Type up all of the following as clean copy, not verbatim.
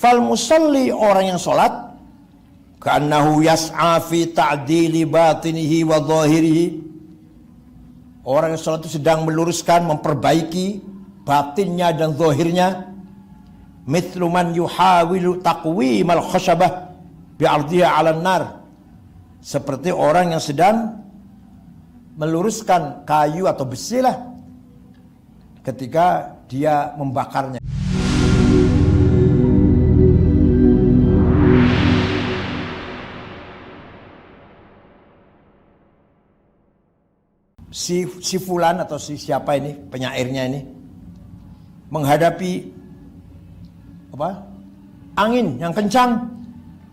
Fal musalli, orang yang sholat, ka'annahu yas'a fi ta'dili batinihi wa zahirihi. Orang yang sholat itu sedang meluruskan, memperbaiki batinnya dan zahirnya. Mithlu man yuhawilu taqwimal khashabah bi'ardiha 'alan nar. Seperti orang yang sedang meluruskan kayu atau besi lah ketika dia membakarnya. Si fulan atau si siapa ini, penyairnya ini, menghadapi angin yang kencang,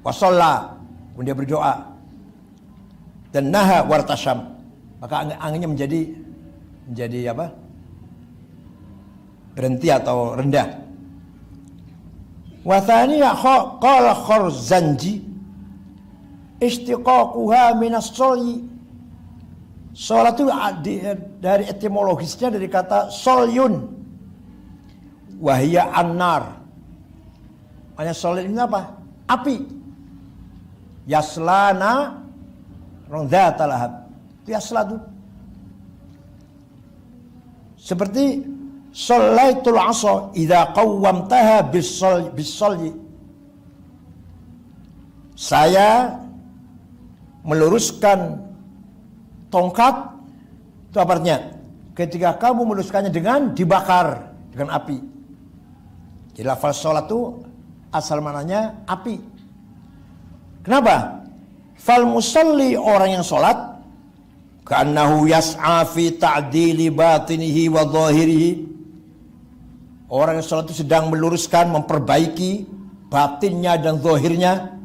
wasalla, kemudian dia berdoa, dan naha wartasham, maka anginnya menjadi berhenti atau rendah. Wa thaniya qala Kharzanji istiqaquha minas solyi. Sholat itu dari etimologisnya dari kata solyun, wahia annar. Maknanya solyun ini apa? Api. Yaslana rondzata lahab. Itu yasla itu. Seperti sholaitul asha idza qawwamtaha bis-solyi. Saya meluruskan tongkat, itu apa artinya? Ketika kamu meluruskannya dengan dibakar dengan api. Jadi lafaz sholat itu asal mananya api. Kenapa? Fal musalli, orang yang sholat, ka'annahu yas'a fi ta'dili batinihi wa zahirihi. Orang yang sholat itu sedang meluruskan, memperbaiki batinnya dan zahirnya.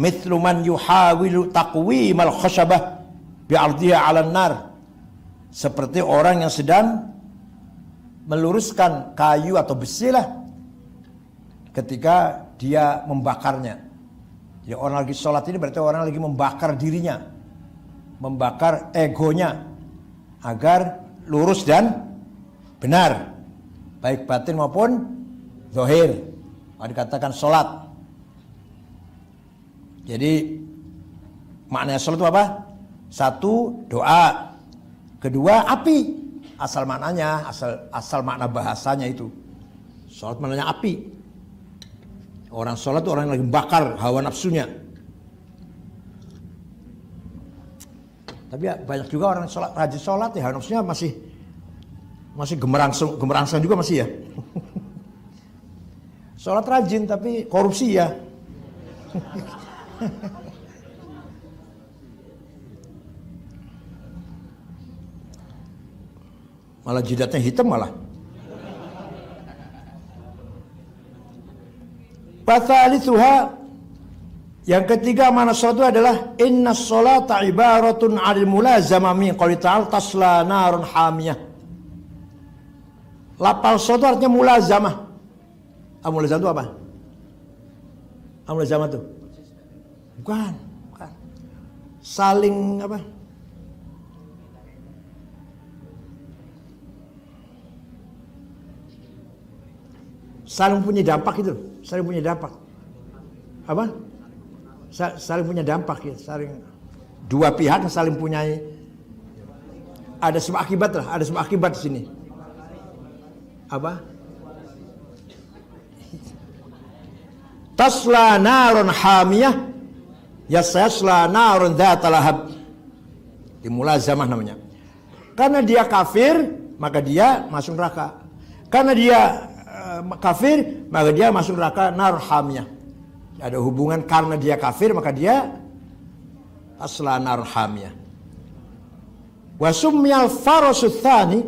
Mithlu man yuhawilu taqwimal khashabah bi'ardiha 'alan nar. Seperti orang yang sedang meluruskan kayu atau besi lah ketika dia membakarnya. Jadi orang lagi sholat ini berarti orang lagi membakar dirinya, membakar egonya agar lurus dan benar, baik batin maupun zahir. Dikatakan sholat. Jadi maknanya sholat itu apa? Satu, doa. Kedua, api. Asal maknanya, asal makna bahasanya itu. Sholat maknanya api. Orang sholat itu orang yang lagi membakar hawa nafsunya. Tapi ya, banyak juga orang sholat, rajin sholat ya, hawa nafsunya masih gemerangsang juga masih ya. Sholat rajin tapi korupsi ya. Malah jidatnya hitam malah. Fathalithuha, yang ketiga mana sholat itu adalah inna sholata ibaratun 'anil mulazamah min qouli ta'ala tasla narun hamiyah. Lapal sholat itu artinya mulazamah. Mulazamah itu apa? Mulazamah itu bukan. Saling apa? Saling punya dampak itu, saling punya dampak. Apa? Saling punya dampak ya, saling dua pihak saling punya, ada sebab akibat lah, ada sebab akibat di sini. Apa? Tasla narun hamiyah yasla narun dzata lahab. Di mulazamah namanya. Karena dia kafir, maka dia masuk neraka. Karena dia kafir, maka dia masuk neraka nar hamiyah. Ada hubungan karena dia kafir, maka dia asla nar hamiyah. Wa summiyal farasut tsani,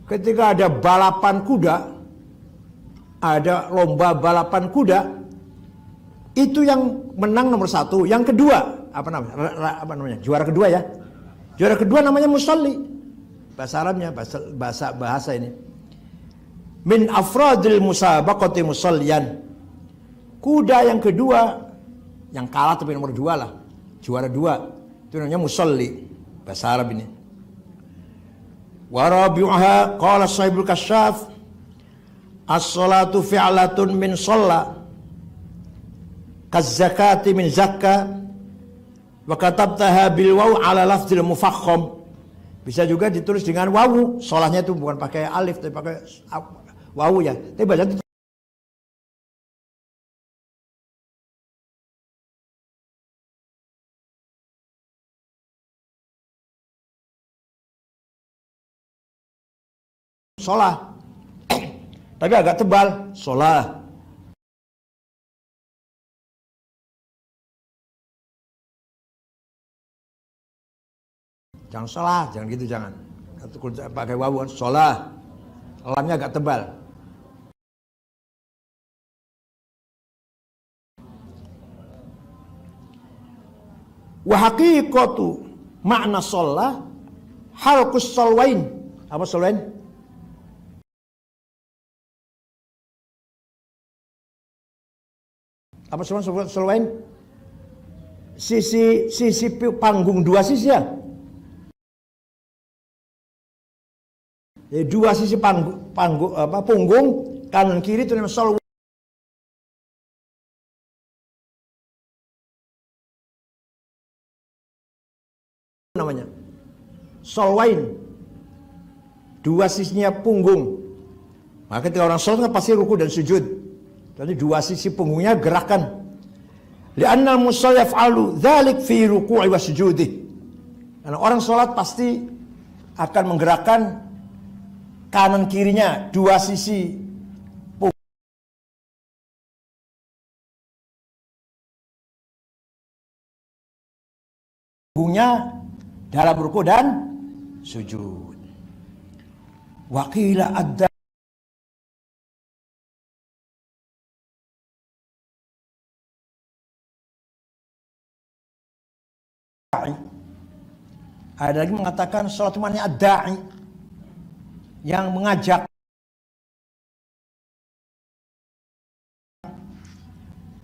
ketika ada balapan kuda, ada lomba balapan kuda, itu yang menang nomor satu. Yang kedua, apa namanya? Juara kedua ya. Juara kedua namanya musalli. Bahasa Arabnya, bahasa ini. Min afradil musabaqati musalliyan. Kuda yang kedua, yang kalah tapi nomor dua lah, juara dua, itu namanya musalli, bahasa Arab ini. Wa rabi'uha qala sahibul kasyaf As-salatu fi'latun min shalla, kaz-zakati min zakka, wa katabtaha bil waw ala lafzil mufakham. Bisa juga ditulis dengan wawu. Sholahnya itu bukan pakai alif tapi pakai wawu ya. Tapi baca itu sholah. Tapi agak tebal, sholah. Jangan sholah, jangan gitu, jangan. Pakai wawu, sholah. Lamnya agak tebal. Wa haqiqatu makna sholah halqus sholwain. Apa sholwain? Apa sholwain? Sisi panggung, dua sisi ya. Jadi dua sisi punggung kanan kiri itu namanya sholwain. Namanya sholwain, dua sisinya punggung. Maka ketika orang sholat kan pasti ruku dan sujud. Jadi dua sisi punggungnya gerakan. Li'anna al-musalli yaf'alu dzalik fi ruku'i wa sujudih. Karena orang sholat pasti akan menggerakkan kanan kirinya, dua sisi punggungnya dalam ruku dan sujud. Wa qila adda, ada lagi mengatakan sholat umatnya ad-da'i, yang mengajak.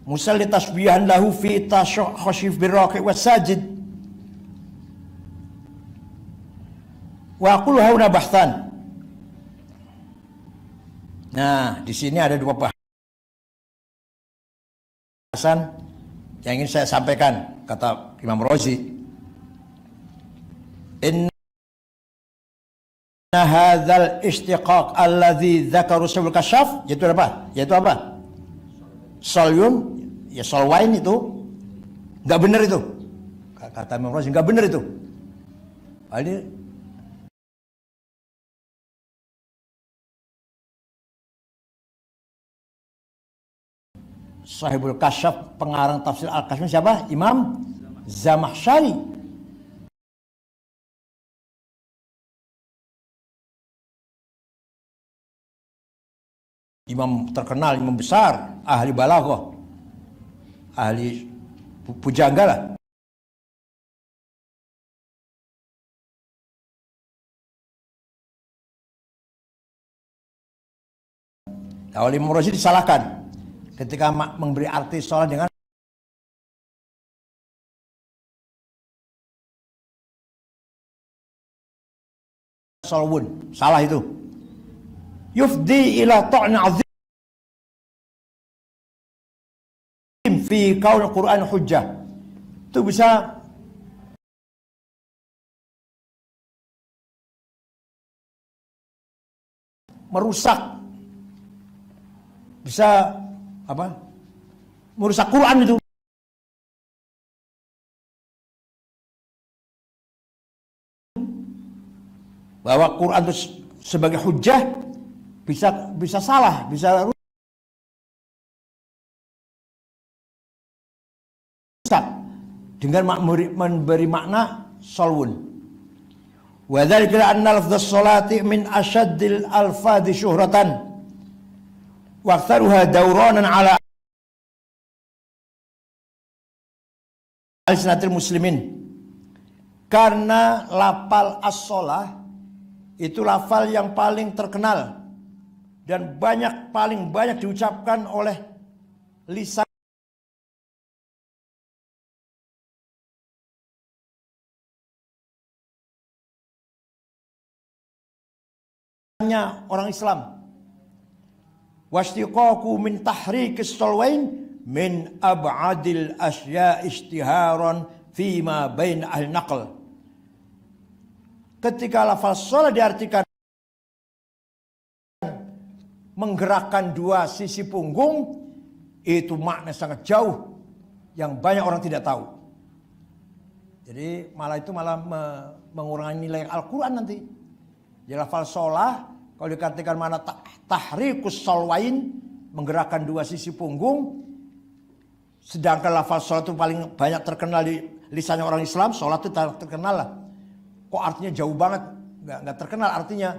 Musalli tasbihan lahu fi tashahhuf birraqi wasajid. Wa aqulu hauna bahthan. Nah, di sini ada dua bahasan yang ingin saya sampaikan, kata Imam Razi. Inna hadzal istiqaq alladzi dzakaru Syaikhul Kasyaf, yaitu apa? Yaitu apa? Sholyun, ya sholwain itu enggak benar itu. Kata Imam Razi enggak benar itu. Ini Sahibul Kasyaf, pengarang tafsir Al-Kasyaf siapa? Imam Zamakhsyari. Imam terkenal, imam besar, ahli balaghah, ahli pujangga lah. Oleh Imam Razi disalahkan ketika memberi arti sholat dengan sholwun, salah itu. Yufdi ila ta'na azim fi kaun Quran hujjah. Itu bisa merusak, bisa apa? Merusak Quran itu. Bahwa Quran itu sebagai hujjah bisa salah, bisa rusak dengan memberi makna sholwun. Wa dzalika anna lafdz sholati min ashaddil alfadhi syuhratan wa aktsaruha dawranan ala alsinatil muslimin. Karena lafal as-shalah itu lafal yang paling terkenal dan paling banyak diucapkan oleh lisan orang Islam. Wastiqaqu min tahrikis solwain min ab'adil asya istiharan fima bain ahli naql. Ketika lafaz sholat diartikan menggerakkan dua sisi punggung, itu makna sangat jauh yang banyak orang tidak tahu. Jadi itu malah mengurangi nilai Al-Quran nanti. Jadi lafaz sholat kalau dikatakan mana tahrikus solwain, menggerakkan dua sisi punggung, sedangkan lafaz sholat itu paling banyak terkenal di lisannya orang Islam, sholat itu terkenal lah. Kok artinya jauh banget, nggak terkenal artinya.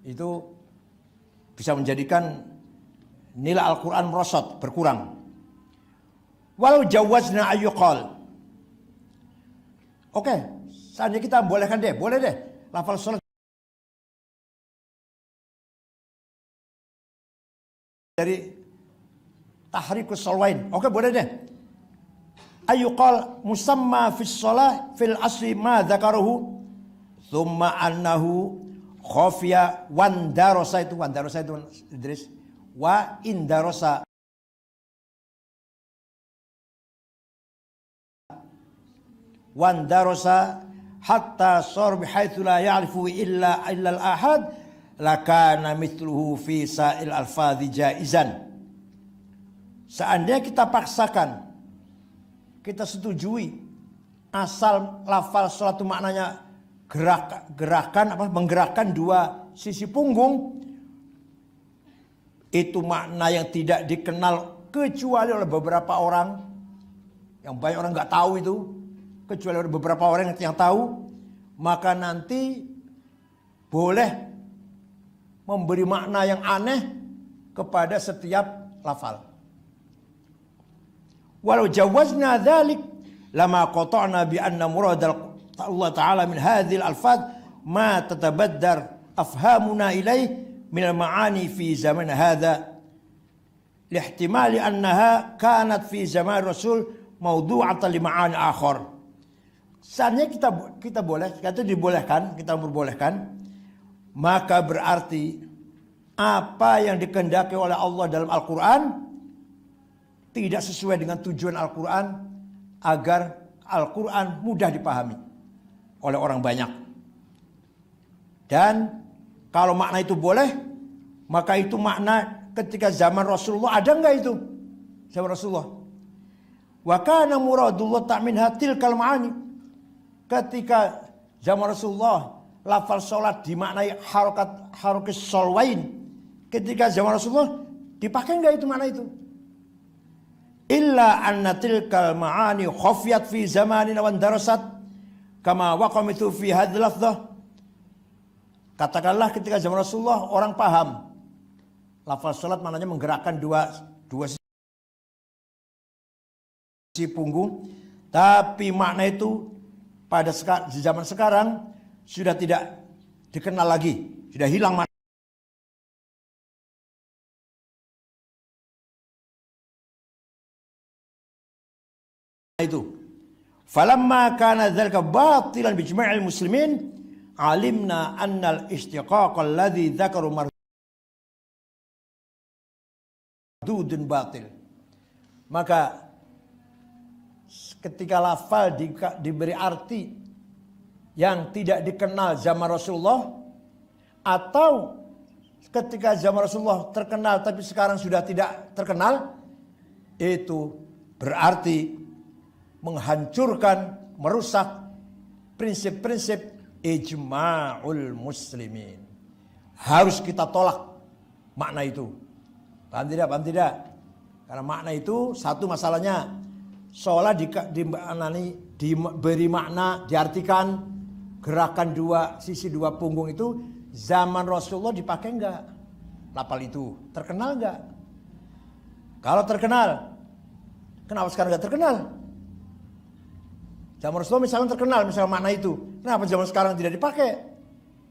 Itu bisa menjadikan nilai Al-Quran merosot, berkurang. Walau jawazna ayyuqal. Oke, seandainya kita bolehkan deh, boleh deh. Lafaz sholat dari tahrikus solwain. Oke, boleh deh. Ayyuqal musamma fis sholah fil asli ma dzakaruhu thumma annahu khafiya wandarosa itu Idris wa indarosa wandarosa hatta sar bihaitsu la ya'rifu illa al-ahad lakana mithluhu fi sa'il alfadhi jaizan. Seandainya kita paksakan, kita setujui asal lafaz sholat itu maknanya menggerakkan dua sisi punggung, itu makna yang tidak dikenal kecuali oleh beberapa orang, yang banyak orang nggak tahu itu, kecuali oleh beberapa orang yang tahu, maka nanti boleh memberi makna yang aneh kepada setiap lafal. Walau jawazna dzalik lama qata'na bi anna murad Allah Ta'ala min hadhil alfaz ma tatabaddar afhamuna ilaih min al-ma'ani fi zaman hadha lihtimali annaha kanat fi zaman Rasul mawdu'atan li ma'ani akhar. Seandainya kita boleh, kita dibolehkan, kita memperbolehkan, maka berarti apa yang dikehendaki oleh Allah dalam Al-Quran tidak sesuai dengan tujuan Al-Quran agar Al-Quran mudah dipahami oleh orang banyak. Dan kalau makna itu boleh, maka itu makna ketika zaman Rasulullah ada enggak itu? Zaman Rasulullah. Wa kana muradullah ta'minha tilkal ma'ani. Ketika zaman Rasulullah lafaz sholat dimaknai harokat solwain. Ketika zaman Rasulullah dipakai enggak itu makna itu? Illa anna tilkal ma'ani khafiyat fi zamanina wan darasat kama waqamitu fi hadhil lafdhah. Katakanlah ketika zaman Rasulullah orang paham lafaz sholat maknanya menggerakkan dua sisi punggung, tapi makna itu pada zaman sekarang sudah tidak dikenal lagi, sudah hilang makna itu. Falamma kana dzalika batilan bi ijma'il muslimin alimna anna al-istiqaq alladhi dzakaru mardudun batil. Maka ketika lafal diberi arti yang tidak dikenal zaman Rasulullah, atau ketika zaman Rasulullah terkenal tapi sekarang sudah tidak terkenal, itu berarti menghancurkan, merusak prinsip-prinsip ijma'ul muslimin. Harus kita tolak makna itu. Paham tidak? Paham tidak? Karena makna itu satu masalahnya, sholat diberi makna, diartikan gerakan sisi dua punggung itu zaman Rasulullah dipakai enggak? Lafal itu terkenal enggak? Kalau terkenal, kenapa sekarang enggak terkenal? Zaman Rasulullah misalnya terkenal, misalnya makna itu, kenapa zaman sekarang tidak dipakai?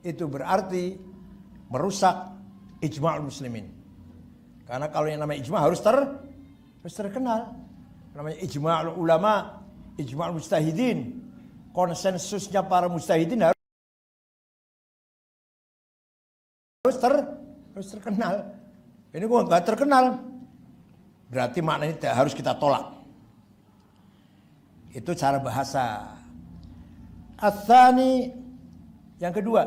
Itu berarti merusak ijma'ul muslimin. Karena kalau yang namanya ijma' harus terkenal. Namanya ijma'ul ulama, ijma'ul mujtahidin. Konsensusnya para mujtahidin harus terkenal. Ini kok nggak terkenal. Berarti maknanya tidak harus kita tolak. Itu cara bahasa. Ats-tsani, yang kedua,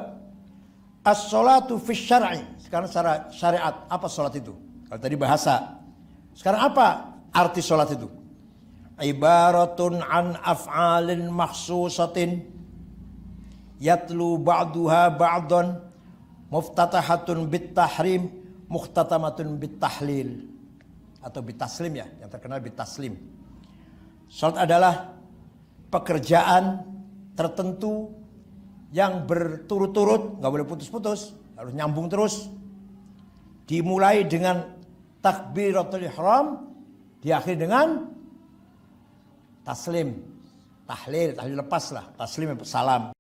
as-sholatu fi syar'i. Sekarang secara syariat, apa sholat itu? Kalau tadi bahasa. Sekarang apa arti sholat itu? Ibaratun an af'alin makhsusatin yatlu ba'duha ba'dan muftatahatun bit tahrim muhtatamatun bit tahlil atau bit taslim ya, yang terkenal bit taslim. Salat adalah pekerjaan tertentu yang berturut-turut, nggak boleh putus-putus, harus nyambung terus. Dimulai dengan takbiratul ihram, diakhiri dengan taslim, tahlil lepas lah, taslim salam.